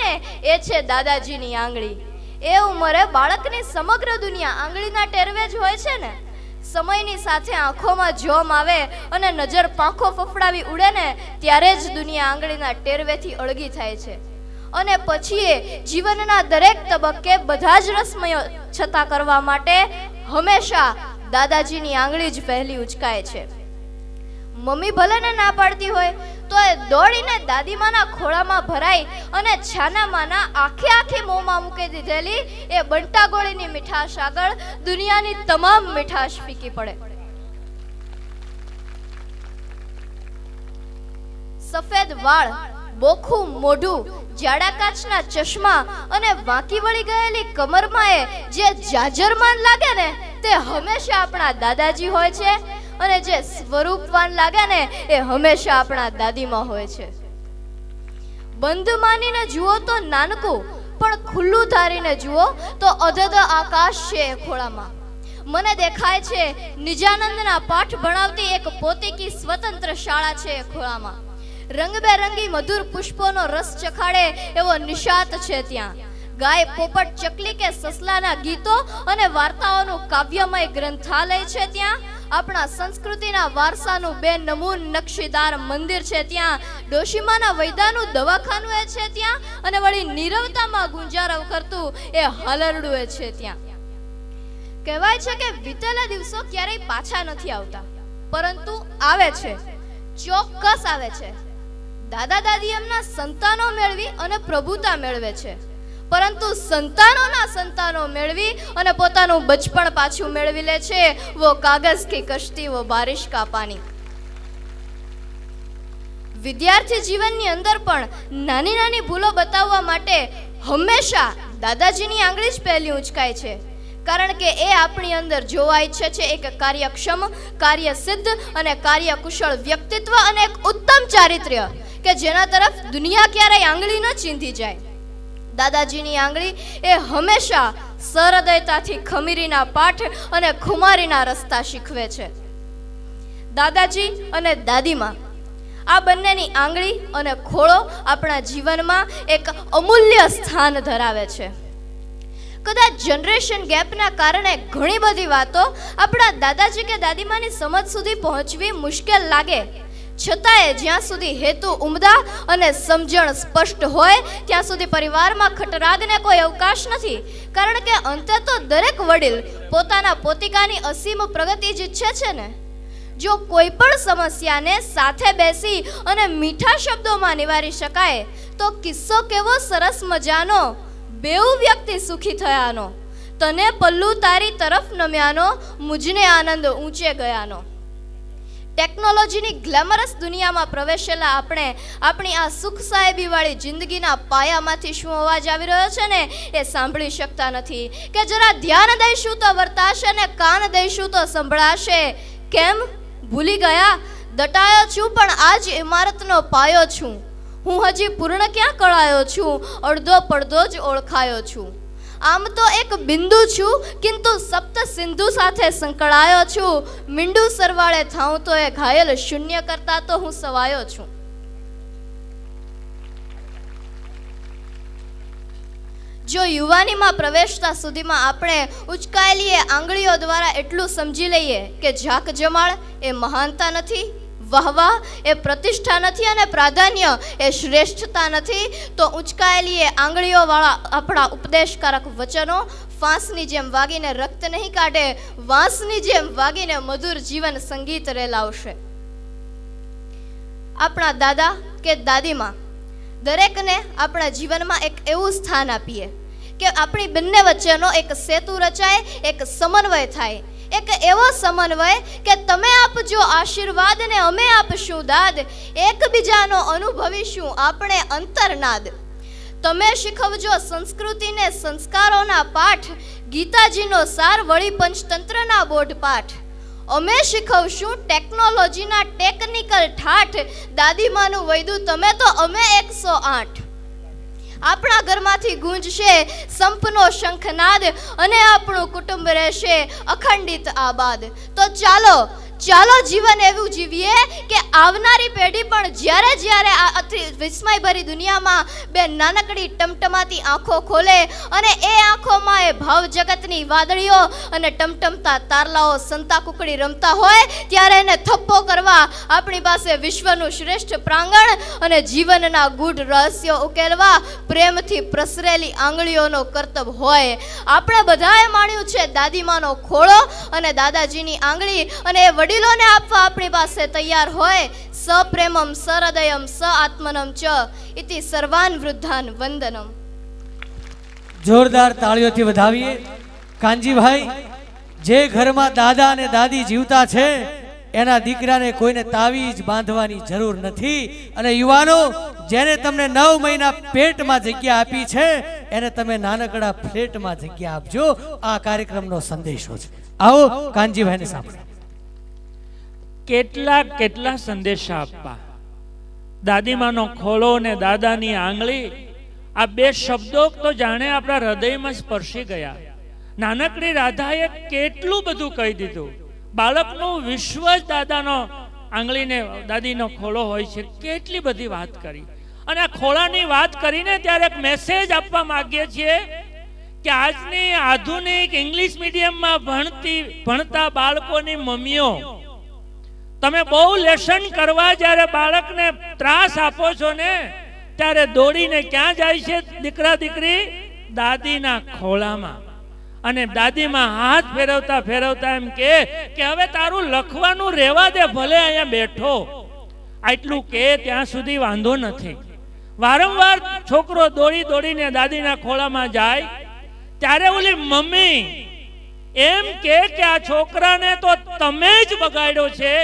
ને એ છે દાદાજીની આંગળી. એ ઉંમરે બાળકની સમગ્ર દુનિયા આંગળીના ટેરવે જ હોય છે ને. સમયની સાથે આંખોમાં જોમ આવે અને નજર પાંખો ફફડાવી ઉડે ને ત્યારે જ દુનિયા આંગળીના ટેરવેથી અળગી થાય છે. અને પછી એ જીવનના દરેક તબક્કે બધા જ રસમયો છતાં કરવા માટે હંમેશા દાદાજીની આંગળી જ પહેલી ઉચકાય છે. મમ્મી ભલે ને ના પાડતી હોય તો એ દોડીને દાદીમાના ખોળામાં ભરાઈ અને છાનામાના આખી મોંમાં મૂકી દીધેલી એ બંટા ગોળીની મીઠાશ આગળ દુનિયાની તમામ મીઠાશ ફીકી પડે. સફેદ વાળ, બોખું મોઢું, જાડા કાચના ચશ્મા અને વાંકી વળી ગયેલી કમરમાં જે જાજરમાન લાગે ને તે હંમેશા આપણા દાદાજી હોય છે. અને જે સ્વરૂપવાન લાગે ને એ હંમેશા આપણા દાદીમાં હોય છે. બંધ માનીને જુઓ તો નાનકું, પણ ખુલ્લું ધારીને જુઓ તો અધધ આકાશ છે એ ખોળામાં. મને દેખાય છે નિજાનંદના પાઠ ભણાવતી એક પોતીકી સ્વતંત્ર શાળા છે એ ખોળામાં. રંગબેરંગી મધુર પુષ્પોનો રસ ચખાડે એવો નિશાત છે ત્યાં. ગાય, પોપટ, ચકલી કે સસલાના ગીતો અને વાર્તાઓનું કાવ્યમય ગ્રંથાલય છે ત્યાં. આપણા સંસ્કૃતિના વારસાનું બેનમૂન નકશીદાર મંદિર છે ત્યાં. ડોશીમાના વૈદાનું દવાખાનું એ છે ત્યાં. અને વળી નીરવતામાં ગુંજારવ કરતું એ હલરડું એ છે ત્યાં. કહેવાય છે કે વીતેલા દિવસો ક્યારેય પાછા નથી આવતા, પરંતુ આવે છે, ચોક્કસ આવે છે. દાદા દાદી એમના સંતાનો મેળવી અને પ્રભુતા મેળવે છે, પરંતુ સંતાનોના સંતાનો મેળવી અને પોતાનું બચપણ પાછું મેળવી લે છે. વો કાગઝ કી કશ્તી, વો બારિશ કા પાણી. વિદ્યાર્થી જીવનની અંદર પણ નાની નાની ભૂલો બતાવવા માટે હંમેશા દાદાજીની આંગળી જ પહેલી ઉંચકાય છે. કારણ કે એ આપણી અંદર જોવા ઈચ્છે છે એક કાર્યક્ષમ, કાર્યસિદ્ધ અને કાર્યકુશળ વ્યક્તિત્વ અને એક ઉત્તમ ચારિત્ર્ય કે જેના તરફ દુનિયા ક્યારેય આંગળી ન ચીંધી જાય. દાદાજીની આંગળી એ હંમેશા સહૃદયતાથી ખમીરીના પાઠ અને ખુમારીના રસ્તા શીખવે છે. દાદાજી અને દાદીમાં આ બંનેની આંગળી અને ખોળો આપણા જીવનમાં એક અમૂલ્ય સ્થાન ધરાવે છે. કદાચ જનરેશન ગેપના કારણે ઘણી બધી વાતો આપણા દાદાજી કે દાદીમાની સમજ સુધી પહોંચવી મુશ્કેલ લાગે, છતાંય જ્યાં સુધી હેતુ ઉમદા અને સમજણ સ્પષ્ટ હોય ત્યાં સુધી પરિવારમાં ખટરાગને કોઈ અવકાશ નથી. કારણ કે અંતે તો દરેક વડીલ પોતાના પોતિકાની અસીમ પ્રગતિ જ ઈચ્છે છે ને. જો કોઈ પણ સમસ્યાને સાથે બેસી અને મીઠા શબ્દોમાં નિવારી શકાય તો કિસ્સો કેવો સરસ મજાનો. બેઉ વ્યક્તિ સુખી થયાનો, તને પલ્લુ તારી તરફ નમ્યાનો, મુજને આનંદ ઊંચે ગયાનો. ટેકનોલોજીની ગ્લેમરસ દુનિયામાં પ્રવેશેલા આપણે આપણી આ સુખ સાહેબી વાળી જિંદગીના પાયામાંથી શું અવાજ આવી રહ્યો છે ને એ સાંભળી શકતા નથી. કે જરા ધ્યાન દઈશું તો વર્તાશે ને કાન દઈશું તો સંભળાશે. કેમ ભૂલી ગયા? દટાયો છું પણ આજ ઇમારતનો પાયો છું. હું હજી પૂર્ણ ક્યાં કળાયો છું, અડધો પડધો જ ઓળખાયો છું. આમ તો એક બિંદુ છું કિંતુ સપ્ત સિંધુ સાથે સંકળાયો છું. મીંડું સરવાળે થાઉં તો એ ઘાયલ શૂન્ય કરતા તો હું સવાયો છું. જો યુવાનીમાં પ્રવેશતા સુધીમાં આપણે ઉચકાયેલી એ આંગળીઓ દ્વારા એટલું સમજી લઈએ કે જાક જમાળ એ મહાનતા નથી, વાહવાહ એ પ્રતિષ્ઠા નથી અને પ્રાધાન્ય એ શ્રેષ્ઠતા નથી, તો ઉંચકાયેલી એ આંગળીઓવાળા આપણા ઉપદેશકારક વચનો ફાંસની જેમ વાગીને રક્ત નહીં કાઢે, વાંસની જેમ વાગીને મધુર જીવન સંગીત રેલાવશે. આપણા દાદા કે દાદીમાં દરેકને આપણા જીવનમાં એક એવું સ્થાન આપીએ કે આપણી બંને વચ્ચેનો એક સેતુ રચાય, એક સમન્વય થાય. એક એવો સમન્વય કે તમે આપજો આશીર્વાદ ને અમે આપશું દાદ, એકબીજાનો અનુભવીશું આપણે અંતરનાદ. તમે શીખવજો સંસ્કૃતિને સંસ્કારોના પાઠ, ગીતાજીનો સાર વળી પંચતંત્રના બોધ પાઠ. અમે શીખવશું ટેકનોલોજીના ટેકનિકલ ઠાઠ, દાદીમાનું વૈદું તમે તો અમે 108. આપણા ઘરમાંથી ગુંજશે સંપનો શંખનાદ અને આપણું કુટુંબ રહેશે અખંડિત આબાદ. તો ચાલો ચાલો જીવન એવું જીવીએ કે આવનારી પેઢી પણ જ્યારે જ્યારે આ અતિ વિસ્મયભરી દુનિયામાં બે નાનકડી ટમટમાતી આંખો ખોલે અને એ આંખોમાં એ ભાવ જગતની વાદળીઓ અને ટમટમતા તારલાઓ સંતા કુકડી રમતા હોય ત્યારે એને થપ્પો કરવા આપણી પાસે વિશ્વનું શ્રેષ્ઠ પ્રાંગણ અને જીવનના ગૂઢ રહસ્યો ઉકેલવા પ્રેમથી પ્રસરેલી આંગળીઓનો કરતબ હોય. આપણે બધાએ માણ્યું છે દાદીમાનો ખોળો અને દાદાજીની આંગળી, અને એ વડીલોને આપવા આપણી પાસે તૈયાર હોય. સપ્રેમમ સહૃદયમ સ આત્મનમ ચ ઇતિ સર્વાન વૃદ્ધાન વંદનમ. જોરદાર તાળીઓથી વધાવીએ. કાનજીભાઈ, જે ઘરમાં દાદા અને દાદી જીવતા છે એના દીકરાને કોઈને તાવીજ બાંધવાની જરૂર નથી. અને યુવાનો, જેને તમને 9 મહિના પેટમાં જગ્યા આપી છે એને તમે નાનકડા ફ્લેટમાં જગ્યા આપજો. આ કાર્યક્રમનો સંદેશો છે. આવો કાનજીભાઈને સાંભળો. કેટલા સંદેશા આપવા. દાદીમાનો ખોળો ને દાદાની આંગળી, આ બે શબ્દો તો જાણે આપણા હૃદયમાં સ્પર્શી ગયા. નાનકડી રાધાએ કેટલું બધું કહી દીધું. બાળકનું વિશ્વ જ દાદાનો આંગળીને દાદીનો ખોળો હોય છે. કેટલી બધી વાત કરી. અને આ ખોળાની વાત કરીને ત્યારે એક મેસેજ આપવા માંગીએ છીએ કે આજની આધુનિક ઇંગ્લિશ મીડિયમમાં ભણતા બાળકોની મમ્મીઓ, તમે બહુ લેસન કરવા જ્યારે બાળકને ત્રાસ આપો છો ને ત્યારે દોડીને ક્યાં જાય છે દીકરા દીકરી? દાદીના ખોળામાં. અને દાદીમાં હાથ ફેરવતા ફેરવતા એમ કે હવે તારું લખવાનું રહેવા દે, ભલે અહીંયા બેઠો. આટલું કે ત્યાં સુધી વાંધો નથી. વારંવાર છોકરો દોડીને દાદીના ખોળામાં જાય ત્યારે ઓલી મમ્મી એમ કે આ છોકરાને તો તમે જ બગાડ્યો છે.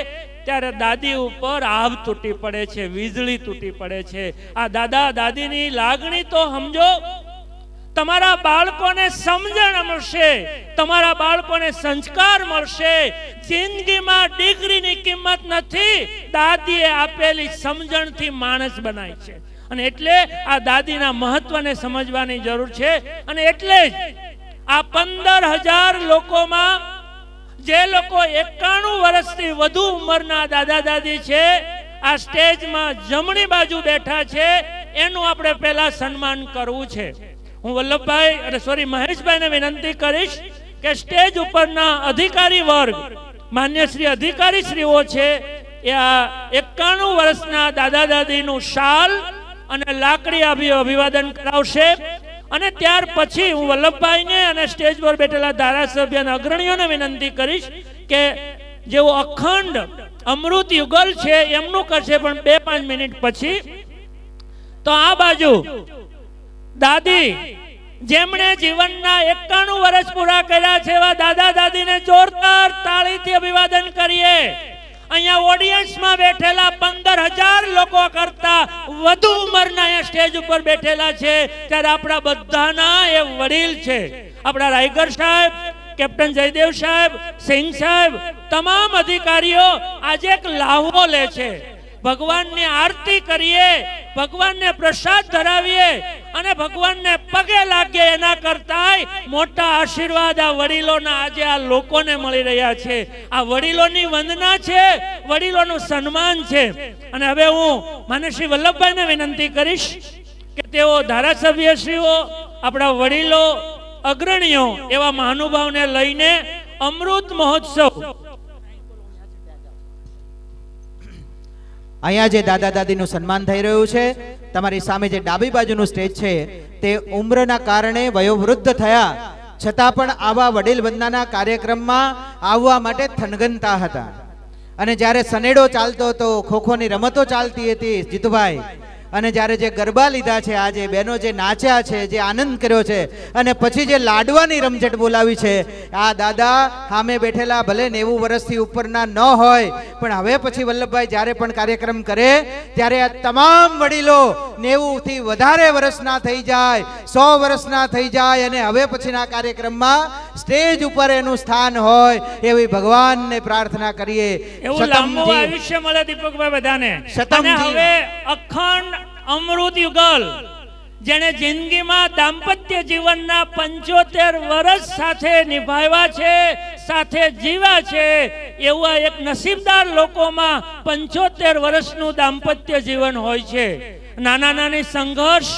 ત્યારે દાદી ઉપર આભ તૂટી પડે છે, વીજળી તૂટી પડે છે. આ દાદા દાદીની લાગણી તો સમજો. તમારા બાળકોને સમજણ મળશે, તમારા બાળકોને સંસ્કાર મળશે. જિંદગીમાં ડિગ્રીની કિંમત નથી, દાદીએ આપેલી સમજણથી માણસ બનાય છે. અને એટલે આ દાદીના મહત્વને સમજવાની જરૂર છે. અને એટલે જ આ 15,000 લોકોમાં જે લોકો 91 વર્ષથી વધુ ઉંમરના દાદા દાદી છે, આ સ્ટેજમાં જમણી બાજુ બેઠા છે, એનું આપણે પહેલા સન્માન કરવું છે. હું મહેશભાઈને વિનંતી કરીશ કે સ્ટેજ ઉપરના અધિકારી વર્ગ, માન્ય શ્રી અધિકારી શ્રીઓ છે, એ આ 91 વર્ષના દાદા દાદીનું શાલ અને લાકડી અભિવાદન કરાવશે. અને ત્યાર પછી હું વલ્લભભાઈને અને સ્ટેજ પર બેઠેલા ધારાસભ્ય અને અગ્રણીઓને વિનંતી કરીશ કે જેઓ અખંડ અમૃત યુગલ છે એમનું કરશે, પણ 2-5 મિનિટ પછી. તો આ બાજુ દાદી જેમણે જીવનના 91 વર્ષ પૂરા કર્યા છે એવા દાદા દાદીને જોરદાર તાળીથી અભિવાદન કરીએ. અહીંયા ઓડિયન્સમાં બેઠેલા 15,000 લોકો કરતા વધુ ઉંમરના અહીંયા સ્ટેજ ઉપર બેઠેલા છે, ત્યારે આપણા બધાના એ વડીલ છે. આપણા રાયગર સાહેબ, કેપ્ટન જયદેવ સાહેબ, સિંહ સાહેબ, તમામ અધિકારીઓ આજે એક લાહવો લે છે. ભગવાનની આરતી કરીએ, ભગવાનને પ્રસાદ ધરાવીએ અને ભગવાનને પગે લાગીએ. એના કરતા મોટા આશીર્વાદ આ વડીલોના આજે આ લોકોને મળી રહ્યા છે. આ વડીલોની વંદના છે, વડીલોનું સન્માન છે. અને હવે હું માન્ય શ્રી વલ્લભભાઈને વિનંતી કરીશ કે તેઓ ધારાસભ્યશ્રીઓ, આપણા વડીલો, અગ્રણીઓ એવા મહાનુભાવને લઈને અમૃત મહોત્સવ. અહીંયા જે દાદા દાદીનું સન્માન થઈ રહ્યું છે, તમારી સામે જે ડાબી બાજુનું સ્ટેજ છે તે ઉંમરના કારણે વયોવૃદ્ધ થયા છતાં પણ આવા વડીલ વંદનાના કાર્યક્રમમાં આવવા માટે થનગનતા હતા. અને જ્યારે સનેડો ચાલતો હતો, ખોખોની રમતો ચાલતી હતી, જીતુભાઈ, અને જ્યારે જે ગરબા લીધા છે, આજે બહેનો જે નાચ્યા છે, જે આનંદ કર્યો છે, અને પછી જે લાડવાની રમઝટ બોલાવી છે, આ દાદા સામે બેઠેલા ભલે 90 વર્ષથી ઉપરના ન હોય, પણ હવે પછી વલ્લભભાઈ જ્યારે પણ કાર્યક્રમ કરે ત્યારે આ તમામ વડીલો 90 થી વધારે વર્ષના થઈ જાય, 100 વર્ષના થઈ જાય, અને હવે પછીના કાર્યક્રમમાં સ્ટેજ ઉપર એનું સ્થાન હોય એવી ભગવાનને પ્રાર્થના કરીએ. એવું લાંબુ આયુષ્ય મળે દીપકભાઈ બધાને. અને હવે અખંડ અમૃત યુગલ જેણે જિંદગીમાં દાંપત્ય જીવનના 75 વર્ષ સાથે નિભાવ્યા છે, સાથે જીવ્યા છે એવા એક નસીબદાર લોકોમાં 75 વર્ષનું દાંપત્ય જીવન હોય છે. નાના નાની સંઘર્ષ,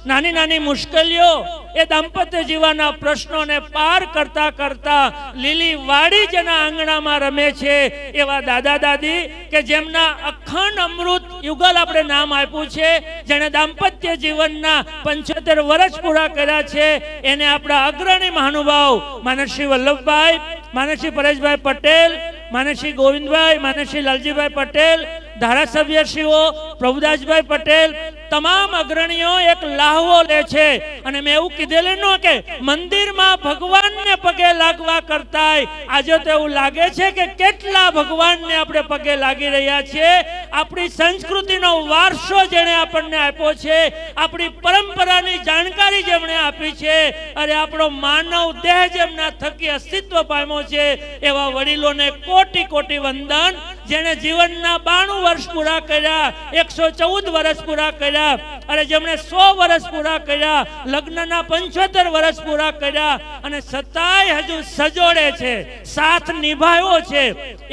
નાની નાની મુશ્કેલીઓ એ દાંપત્ય જીવનના પ્રશ્નોને પાર કરતા કરતા લીલી વાડી જેના આંગણામાં રમે છે એવા દાદા દાદી કે જેમના અખંડ અમૃત યુગલ આપણે નામ આપ્યું છે, જેણે દાંપત્ય જીવનના 75 વર્ષ પૂરા કર્યા છે, એને આપણા અગ્રણી મહાનુભાવ માનસશ્રી વલ્લભભાઈ, માનસશ્રી પરેશભાઈ પટેલ, માનસશ્રી ગોવિંદભાઈ, માનસશ્રી લાલજીભાઈ પટેલ, ધારાસભ્યશ્રીઓ પ્રભુદાસભાઈ પટેલ, તમામ અગ્રણીઓ એક લાહવો લે છે. અને મેં એવું કીધેલું ન કે મંદિરમાં ભગવાનને પગે લાગવા કરતાય આજે તો એવું લાગે છે કે કેટલા ભગવાનને આપણે પગે લાગી રહ્યા છીએ. આપણી સંસ્કૃતિનો વારસો જેણે આપણને આપ્યો છે, આપણી પરંપરાની જાણકારી જેમણે આપી છે, અરે આપણો માનવ દેહ જેમના થકી અસ્તિત્વ પામ્યો છે એવા વડીલોને કોટી કોટી વંદન. જેણે જીવનના 92 વર્ષ પૂરા કર્યા, 114 વર્ષ પૂરા કર્યા, અને જેમણે 100 વર્ષ પૂરા કર્યા, લગ્નના 75 વર્ષ પૂરા કર્યા, અને છતાંય હજુ સજોડે છે, સાથ નિભાવ્યો છે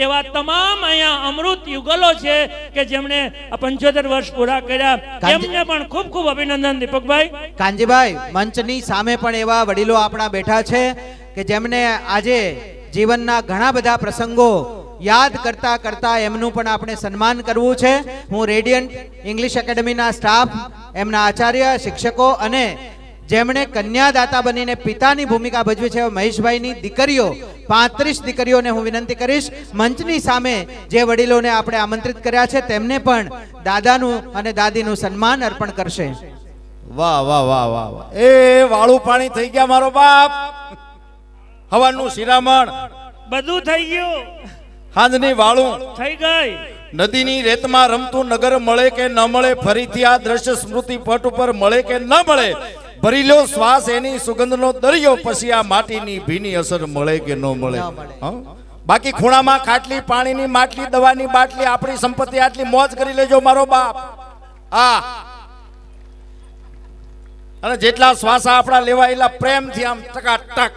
એવા તમામ અહીંયા અમૃત યુગલો છે કે જેમણે આ 75 વર્ષ પૂરા કર્યા. એમને પણ ખૂબ ખૂબ અભિનંદન. દીપકભાઈ, કાનજીભાઈ, મંચની સામે પણ એવા વડીલો આપણા બેઠા છે કે જેમને આજે જીવનના ઘણા બધા પ્રસંગો યાદ કરતા કરતા એમનું પણ આપણે સન્માન કરવું છે. હું રેડિયન્ટ ઇંગ્લિશ એકેડમીના સ્ટાફ, એમના આચાર્ય, શિક્ષકો અને જેમણે કન્યાદાતા બનીને પિતાની ભૂમિકા ભજવી છે મહેશભાઈની દીકરીઓ, 35 દીકરીઓને હું વિનંતી કરીશ મંચની સામે જે વડીલોને આપણે આમંત્રિત કર્યા છે તેમને પણ દાદાનું અને દાદીનું સન્માન અર્પણ કરશે. વાહ વાહ વાહ વાહ વાહ. એ વાળું પાણી થઈ ગયા મારો બાપ. હવાનું શિરામણ બધું થઈ ગયું, હાંજની વાળું થઈ ગઈ. નદીની રેતમાં રમતું નગર મળે કે ન મળે, ફરીથી આ દ્રશ્ય સ્મૃતિ પટ ઉપર મળે કે ન મળે, ભરી લો શ્વાસ એની સુગંધનો દરિયો, પછી આ માટીની ભીની અસર મળે કે ન મળે. બાકી ખૂણામાં ખાટલી, પાણીની માટલી, દવાની બાટલી, આપણી સંપત્તિ આટલી મોજ કરી લેજો મારો બાપ. અને જેટલા શ્વાસ આપણા લેવાયેલા પ્રેમથી આમ ટકાટક.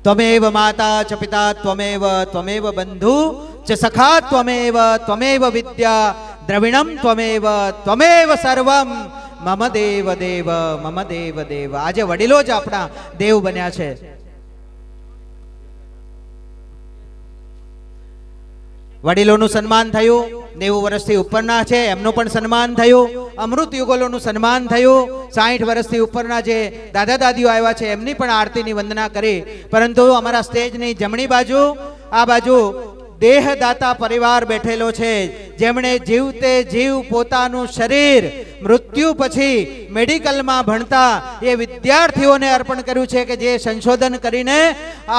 ત્વમેવ માતા ચ પિતા ત્વમેવ ત્વમેવ બંધુ ચ સખા ત્વમેવ ત્વમેવ વિદ્યા દ્રવિણમ ત્વમેવ ત્વમેવ સર્વમ મમ દેવ દેવ મમ દેવ દેવ. આજે વડીલો જ આપણા દેવ બન્યા છે. વડીલોનું સન્માન થયું, 90 વર્ષથી ઉપરના છે એમનું પણ સન્માન થયું, અમૃત યુગલોનું સન્માન થયું, 60 વર્ષથી ઉપરના જે દાદા દાદીઓ આવ્યા છે એમની પણ આરતીની વંદના કરી. પરંતુ અમારા સ્ટેજની જમણી બાજુ, આ બાજુ દેહદાતા પરિવાર બેઠેલો છે, જેમણે જીવતે જીવ પોતાનું શરીર મૃત્યુ પછી મેડિકલમાં ભણતા એ વિદ્યાર્થીઓને અર્પણ કર્યું છે કે જે સંશોધન કરીને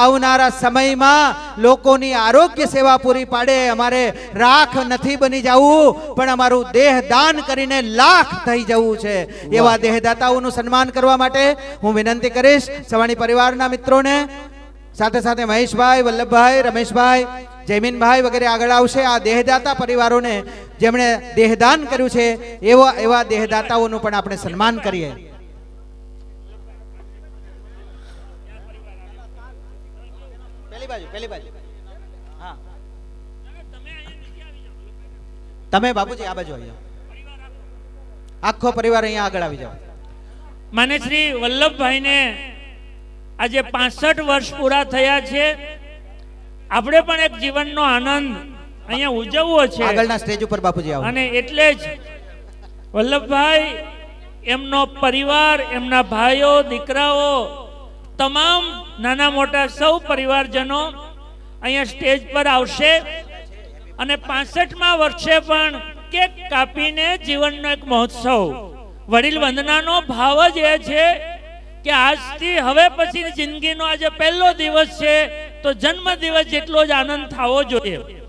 આવનારા સમયમાં લોકોની આરોગ્ય સેવા પૂરી પાડે. અમારે રાખ નથી બની જવું, પણ અમારું દેહ દાન કરીને લાખ થઈ જવું છે. એવા દેહદાતાઓનું સન્માન કરવા માટે હું વિનંતી કરીશ સવાણી પરિવારના મિત્રોને, સાથે સાથે મહેશભાઈ, વલ્લભભાઈ, રમેશભાઈ, જયમીનભાઈ વગેરે આગળ આવશે. આ દેહદાતા પરિવારોને જેમણે દેહદાન કર્યું છે એવા દેહદાતાઓનું પણ આપણે સન્માન કરીએ. પેલી બાજુ. હા, તમે બાબુજી આ બાજુ આવી જાઓ, આખો પરિવાર અહીંયા આગળ આવી જાઓ. માને શ્રી વલ્લભભાઈને આજે 65 વર્ષ પૂરા થયા છે. આપણે પણ એક જીવનનો આનંદ અહીંયા ઉજવવો છે. આગળના સ્ટેજ ઉપર બાપુજી આવો. અને એટલે જ વલ્લભભાઈ, એમનો પરિવાર, એમના ભાઈઓ, દીકરાઓ, તમામ નાના મોટા સૌ પરિવારજનો અહીંયા સ્ટેજ પર આવશે અને 65મા વર્ષે પણ કેક કાપીને જીવનનો એક મહોત્સવ, વડીલ વંદનાનો ભાવ જ એ છે કે આજથી હવે પછીની જિંદગીનો આજે પહેલો દિવસ છે તો જન્મ દિવસ જેટલો જ આનંદ થવો જોઈએ.